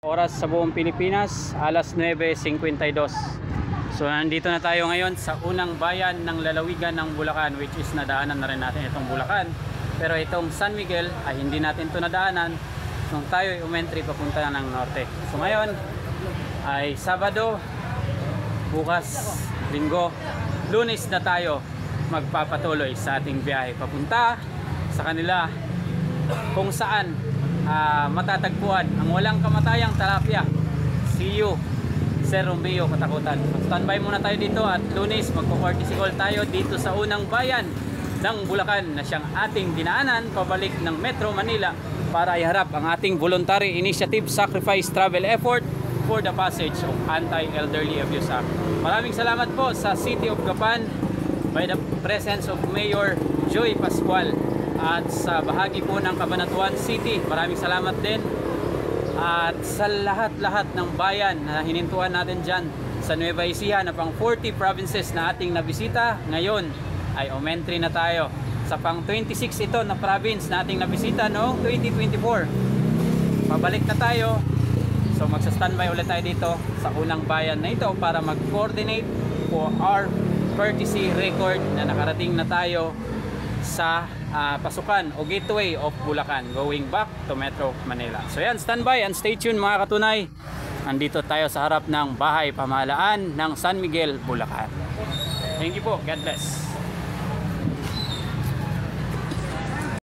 Oras sa buong Pilipinas, alas 9:52. So nandito na tayo ngayon sa unang bayan ng lalawigan ng Bulacan, which is nadaanan na rin natin itong Bulacan. Pero itong San Miguel ay hindi natin ito nadaanan nung tayo ay umentry papunta ng norte. So ngayon ay Sabado, bukas Linggo, Lunes na tayo magpapatuloy sa ating biyahe papunta sa kanila kung saan matatagpuan ang walang kamatayang talapia. See you, Sir Romeo Katakutan. Standby muna tayo dito at Lunes magpo-courtesy call tayo dito sa unang bayan ng Bulacan na siyang ating dinaanan pabalik ng Metro Manila para iharap ang ating voluntary initiative sacrifice travel effort for the passage of Anti-Elderly Abuse Act. Maraming salamat po sa City of Gapan by the presence of Mayor Joy Pascual at sa bahagi po ng Cabanatuan City. Maraming salamat din at sa lahat-lahat ng bayan na hinintuan natin dyan sa Nueva Ecija na pang 40 provinces na ating nabisita. Ngayon ay umentry na tayo sa pang 26 ito na province na ating nabisita noong 2024. Pabalik na tayo. So magsa-standby ulit tayo dito sa unang bayan na ito para mag-coordinate for our courtesy record na nakarating na tayo sa pasukan o gateway of Bulacan going back to Metro Manila. So yan, standby and stay tuned mga katunay. Nandito tayo sa harap ng bahay pamahalaan ng San Miguel, Bulacan. Thank you po. God bless.